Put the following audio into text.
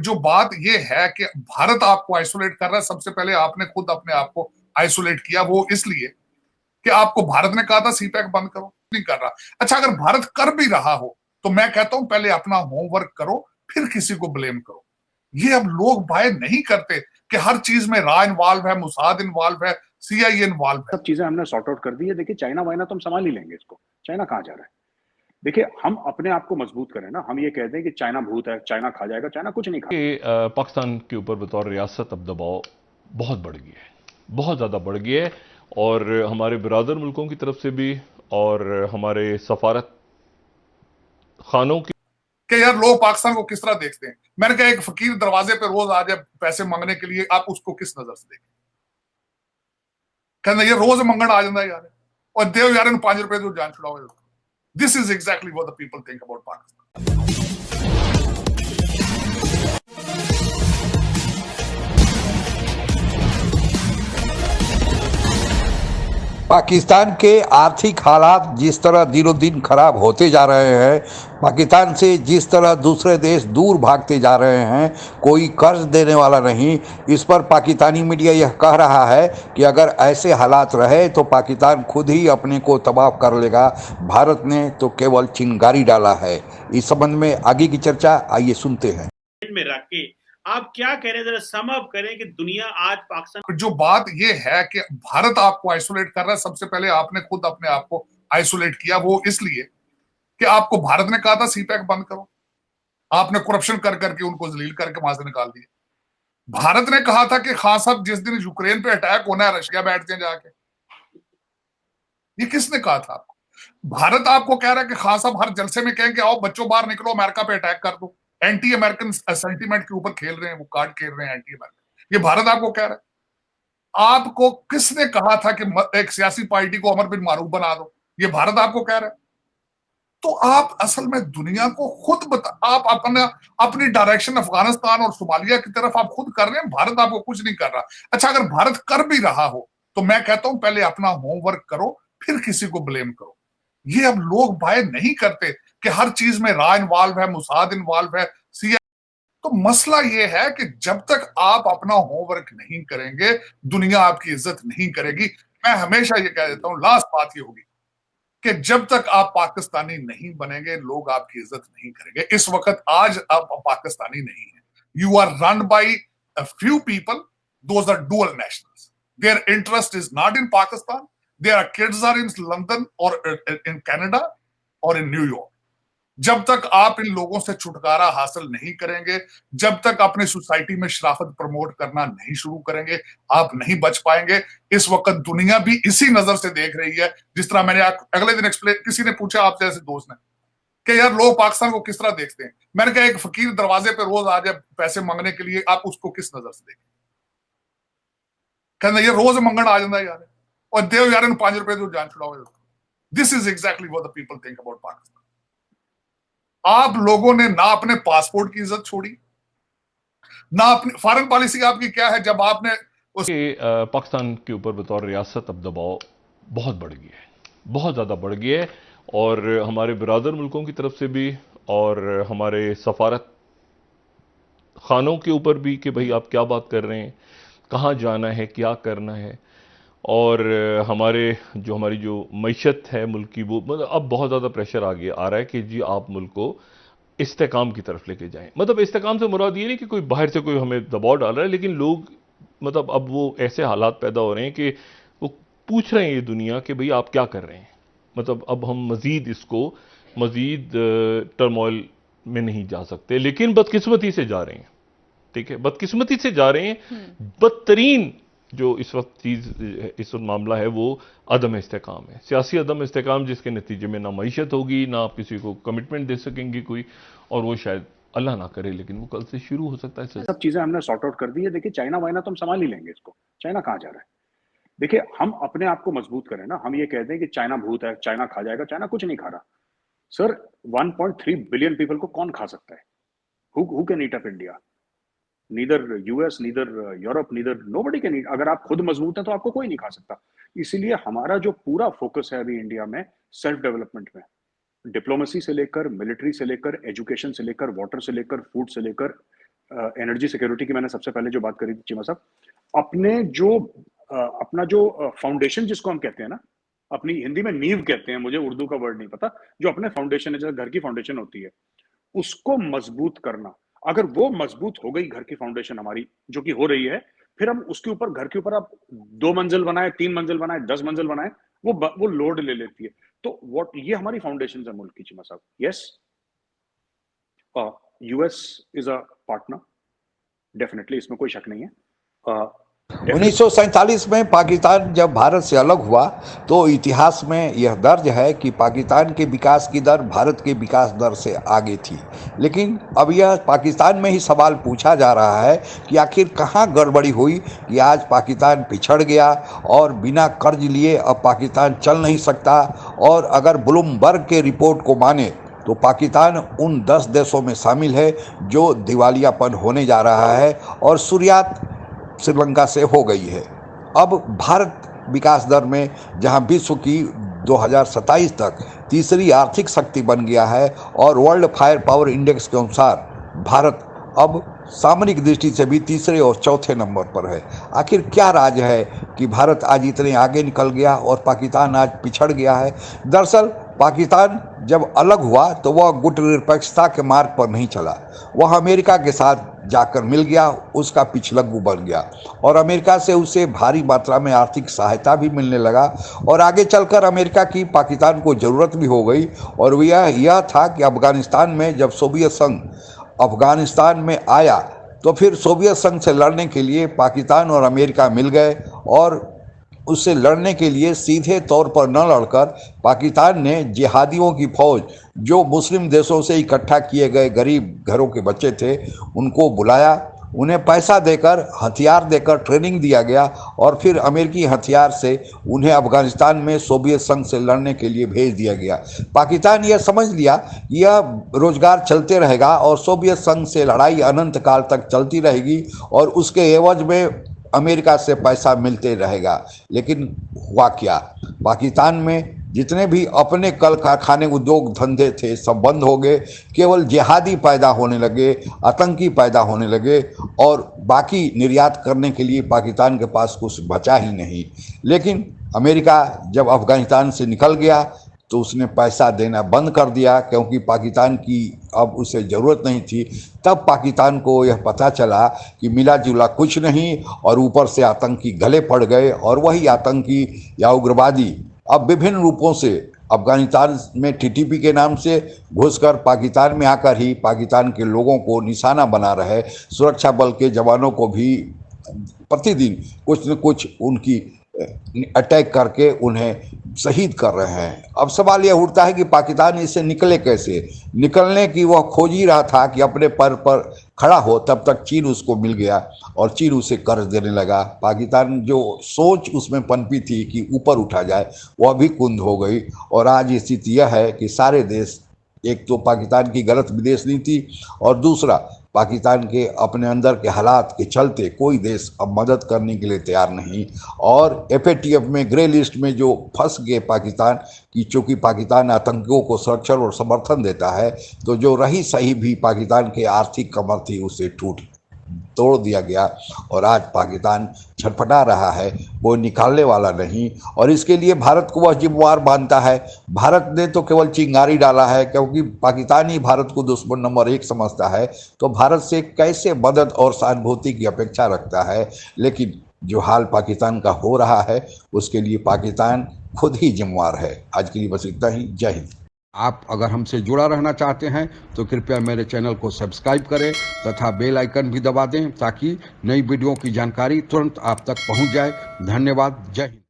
जो बात ये है कि भारत आपको आइसोलेट कर रहा है, सबसे पहले आपने खुद अपने आप को आइसोलेट किया, वो इसलिए कि आपको भारत ने कहा था सीपैक बंद करो, नहीं कर रहा। अच्छा, अगर भारत कर भी रहा हो तो मैं कहता हूं पहले अपना होमवर्क करो, फिर किसी को ब्लेम करो। ये अब लोग बाय नहीं करते कि हर चीज में रा इन्वॉल्व है, मुसाद इन्वॉल्व है, सीआईए इन्वॉल्व है। सब चीजें हमने सॉर्ट आउट कर दी है। देखिए चाइना वाइना तो हम संभाल ही लेंगे इसको, चाइना कहाँ जा रहा है। देखिए हम अपने आप को मजबूत करें ना, हम ये कहते हैं कि चाइना भूत है, चाइना खा जाएगा, चाइना कुछ नहीं खा। पाकिस्तान के ऊपर बतौर रियासत अब दबाव बहुत बढ़ गया है, बहुत ज़्यादा बढ़ गया है, और हमारे बिरादर मुल्कों की तरफ से भी और हमारे सफारत खानों की कि यार लोग पाकिस्तान को किस तरह देखते हैं। मैंने कहा एक फकीर दरवाजे पे रोज आ जाए पैसे मांगने के लिए, आप उसको किस नजर से देखें? कहना ये रोज मंगण आ जाता यार, और देव यार इन ₹5 तो जान छुड़ाओ। This is exactly what the people think about Pakistan. Pakistan के आर्थिक हालात जिस तरह दिनों दिन खराब होते जा रहे हैं, पाकिस्तान से जिस तरह दूसरे देश दूर भागते जा रहे हैं, कोई कर्ज देने वाला नहीं। इस पर पाकिस्तानी मीडिया यह कह रहा है कि अगर ऐसे हालात रहे तो पाकिस्तान खुद ही अपने को तबाह कर लेगा, भारत ने तो केवल चिंगारी डाला है। इस संबंध में आगे की चर्चा आइए सुनते हैं। में रख के आप क्या कह रहे हैं, जरा सम अप करें कि दुनिया आज पाकिस्तान। जो बात ये है कि भारत आपको आइसोलेट कर रहा है, सबसे पहले आपने खुद अपने आप को आइसोलेट किया, वो इसलिए कि आपको भारत ने कहा था सीपैक बंद करो। आपने करप्शन कर करके उनको जलील करके वहां से निकाल दिया। भारत ने कहा था कि खान साहब जिस दिन यूक्रेन पे अटैक होना है रशिया बैठ जाए जाके। ये किसने कहा था आपको? भारत आपको कह रहा है कि खान साहब हर जलसे में कहें कि आओ बच्चों बाहर निकलो, अमेरिका पे अटैक कर दो। एंटी अमेरिकन सेंटीमेंट के ऊपर खेल रहे हैं, वो कार्ड खेल रहे हैं एंटी अमेरिकन। ये भारत आपको कह रहा है। आपको किसने कहा था कि एक सियासी पार्टी को अमर बिन मारूफ बना दो? ये भारत आपको कह रहा है। तो आप असल में दुनिया को खुद आप अपनी डायरेक्शन अफगानिस्तान और सोमालिया की तरफ आप खुद कर रहे हैं, भारत आपको कुछ नहीं कर रहा। अच्छा, अगर भारत कर भी रहा हो तो मैं कहता हूं पहले अपना होमवर्क करो, फिर किसी को ब्लेम करो। ये अब लोग बाय नहीं करते कि हर चीज में रा इन्वॉल्व है, मुसाद इन्वॉल्व है, सीआई। तो मसला ये है कि जब तक आप अपना होमवर्क नहीं करेंगे, दुनिया आपकी इज्जत नहीं करेगी। मैं हमेशा ये कह देता हूं, लास्ट बात ये होगी कि जब तक आप पाकिस्तानी नहीं बनेंगे, लोग आपकी इज्जत नहीं करेंगे। इस वक्त आज आप पाकिस्तानी नहीं है। You are run by a few people, those are dual nationals. Their interest is not in Pakistan, their kids are in London और इन कनाडा और इन न्यूयॉर्क। जब तक आप इन लोगों से छुटकारा हासिल नहीं करेंगे, जब तक अपनी सोसाइटी में शराफत प्रमोट करना नहीं शुरू करेंगे, आप नहीं बच पाएंगे। इस वक्त दुनिया भी इसी नजर से देख रही है। जिस तरह मैंने अगले दिन एक्सप्लेन, किसी ने पूछा आप जैसे दोस्त ने कि यार लोग पाकिस्तान को किस तरह देखते हैं। मैंने कहा एक फकीर दरवाजे पे रोज आ जाए पैसे मांगने के लिए, आप उसको किस नजर से देखें? कहना ये रोज मंगण आ जाता यार, और देव यार इन ₹5 तो जान छुड़ाओ। This is exactly what the people think about Pakistan. आप लोगों ने ना अपने पासपोर्ट की इज्जत छोड़ी, ना अपनी फॉरेन पॉलिसी आपकी क्या है जब आपने पाकिस्तान के ऊपर बतौर रियासत अब दबाव बहुत बढ़ गया है, बहुत ज़्यादा बढ़ गया है, और हमारे बिरादर मुल्कों की तरफ से भी और हमारे सफारत खानों के ऊपर भी कि भाई आप क्या बात कर रहे हैं, कहाँ जाना है, क्या करना है। और हमारी जो मईशत है मुल्क की, वो मतलब अब बहुत ज़्यादा प्रेशर आ रहा है कि जी आप मुल्क को इस्तेकाम की तरफ लेके जाएं। मतलब इस्तेकाम से मुराद ये नहीं कि कोई बाहर से कोई हमें दबाव डाल रहा है, लेकिन लोग मतलब अब वो ऐसे हालात पैदा हो रहे हैं कि वो पूछ रहे हैं ये दुनिया कि भाई आप क्या कर रहे हैं। मतलब अब हम मज़ीद टर्मोइल में नहीं जा सकते, लेकिन बदकिस्मती से जा रहे हैं। ठीक है, बदकिस्मती से जा रहे हैं। बदतरीन जो इस वक्त मामला है वो अदम इस्तेकाम है, सियासी अदम इस्तेकाम, जिसके नतीजे में ना मईशत होगी, ना आप किसी को कमिटमेंट दे सकेंगे कोई, और वो शायद अल्लाह ना करे लेकिन वो कल से शुरू हो सकता है। सब चीजें हमने सॉर्ट आउट कर दी है। देखिए चाइना वाइना तो हम संभाल ही लेंगे इसको, चाइना कहाँ जा रहा है। देखिए हम अपने आप को मजबूत करें ना, हम ये कहते हैं कि चाइना भूत है, चाइना खा जाएगा, चाइना कुछ नहीं खा रहा। सर 1.3 बिलियन पीपल को कौन खा सकता है? Who can eat up India? Neither US, neither Europe, neither nobody can eat. अगर आप खुद मजबूत हैं तो आपको कोई नहीं खा सकता। इसीलिए हमारा जो पूरा फोकस है अभी इंडिया में सेल्फ डेवलपमेंट में, डिप्लोमेसी से लेकर, मिलिट्री से लेकर, एजुकेशन से लेकर, वाटर से लेकर, फूड से लेकर, एनर्जी सिक्योरिटी की मैंने सबसे पहले जो बात करी थी चीमा साहब, अपना जो फाउंडेशन जिसको हम कहते हैं ना, अपनी हिंदी में नींव कहते हैं, मुझे उर्दू का वर्ड नहीं पता, जो अपने फाउंडेशन है, जैसे घर की फाउंडेशन होती है, उसको मजबूत करना। अगर वो मजबूत हो गई घर की फाउंडेशन हमारी, जो कि हो रही है, फिर हम उसके ऊपर, घर के ऊपर आप 2 मंजिल बनाए, 3 मंजिल बनाए, 10 मंजिल बनाए, वो लोड ले लेती है। तो ये हमारी फाउंडेशन है मुल्क की चीमा साहब। Yes, US is a partner, definitely, इसमें कोई शक नहीं है। 1947 में पाकिस्तान जब भारत से अलग हुआ तो इतिहास में यह दर्ज है कि पाकिस्तान के विकास की दर भारत के विकास दर से आगे थी। लेकिन अब यह पाकिस्तान में ही सवाल पूछा जा रहा है कि आखिर कहाँ गड़बड़ी हुई कि आज पाकिस्तान पिछड़ गया और बिना कर्ज लिए अब पाकिस्तान चल नहीं सकता। और अगर ब्लूमबर्ग के रिपोर्ट को माने तो पाकिस्तान उन 10 देशों में शामिल है जो दिवालियापन होने जा रहा है और शुरुआत श्रीलंका से हो गई है। अब भारत विकास दर में जहां विश्व की 2027 तक तीसरी आर्थिक शक्ति बन गया है और वर्ल्ड फायर पावर इंडेक्स के अनुसार भारत अब सामरिक दृष्टि से भी तीसरे और चौथे नंबर पर है। आखिर क्या राज है कि भारत आज इतने आगे निकल गया और पाकिस्तान आज पिछड़ गया है? दरअसल पाकिस्तान जब अलग हुआ तो वह गुटनिरपेक्षता के मार्ग पर नहीं चला, वह अमेरिका के साथ जाकर मिल गया, उसका पिछलग्गू बन गया और अमेरिका से उसे भारी मात्रा में आर्थिक सहायता भी मिलने लगा और आगे चलकर अमेरिका की पाकिस्तान को ज़रूरत भी हो गई। और यह था कि अफगानिस्तान में जब सोवियत संघ अफगानिस्तान में आया तो फिर सोवियत संघ से लड़ने के लिए पाकिस्तान और अमेरिका मिल गए और उससे लड़ने के लिए सीधे तौर पर न लड़कर पाकिस्तान ने जिहादियों की फौज, जो मुस्लिम देशों से इकट्ठा किए गए गरीब घरों के बच्चे थे, उनको बुलाया, उन्हें पैसा देकर, हथियार देकर ट्रेनिंग दिया गया और फिर अमेरिकी हथियार से उन्हें अफगानिस्तान में सोवियत संघ से लड़ने के लिए भेज दिया गया। पाकिस्तान यह समझ लिया कि यह रोजगार चलते रहेगा और सोवियत संघ से लड़ाई अनंत काल तक चलती रहेगी और उसके एवज में अमेरिका से पैसा मिलते रहेगा। लेकिन हुआ क्या? पाकिस्तान में जितने भी अपने कल कारखाने उद्योग धंधे थे सब बंद हो गए, केवल जिहादी पैदा होने लगे, आतंकी पैदा होने लगे और बाकी निर्यात करने के लिए पाकिस्तान के पास कुछ बचा ही नहीं। लेकिन अमेरिका जब अफगानिस्तान से निकल गया तो उसने पैसा देना बंद कर दिया क्योंकि पाकिस्तान की अब उसे ज़रूरत नहीं थी। तब पाकिस्तान को यह पता चला कि मिला जुला कुछ नहीं और ऊपर से आतंकी गले पड़ गए और वही आतंकी या उग्रवादी अब विभिन्न रूपों से अफगानिस्तान में टीटीपी के नाम से घुसकर पाकिस्तान में आकर ही पाकिस्तान के लोगों को निशाना बना रहे, सुरक्षा बल के जवानों को भी प्रतिदिन कुछ न कुछ उनकी अटैक करके उन्हें शहीद कर रहे हैं। अब सवाल यह उठता है कि पाकिस्तान इससे निकले कैसे? निकलने की वह खोज ही रहा था कि अपने पैर पर खड़ा हो, तब तक चीन उसको मिल गया और चीन उसे कर्ज देने लगा। पाकिस्तान जो सोच उसमें पनपी थी कि ऊपर उठा जाए, वह भी कुंद हो गई और आज स्थिति यह है कि सारे देश, एक तो पाकिस्तान की गलत विदेश नीति और दूसरा पाकिस्तान के अपने अंदर के हालात के चलते कोई देश अब मदद करने के लिए तैयार नहीं। और FATF में ग्रे लिस्ट में जो फंस गए पाकिस्तान की, चूँकि पाकिस्तान आतंकियों को संरक्षण और समर्थन देता है, तो जो रही सही भी पाकिस्तान के आर्थिक कमर थी उसे तोड़ दिया गया और आज पाकिस्तान छटपटा रहा है, वो निकालने वाला नहीं। और इसके लिए भारत को वह जिम्मेवार मानता है। भारत ने तो केवल चिंगारी डाला है क्योंकि पाकिस्तान ही भारत को दुश्मन नंबर 1 समझता है, तो भारत से कैसे मदद और सहानुभूति की अपेक्षा रखता है। लेकिन जो हाल पाकिस्तान का हो रहा है उसके लिए पाकिस्तान खुद ही जिम्मेवार है। आज के लिए बस इतना ही। जय हिंद। आप अगर हमसे जुड़ा रहना चाहते हैं तो कृपया मेरे चैनल को सब्सक्राइब करें तथा बेल आइकन भी दबा दें ताकि नई वीडियो की जानकारी तुरंत आप तक पहुंच जाए। धन्यवाद। जय हिंद।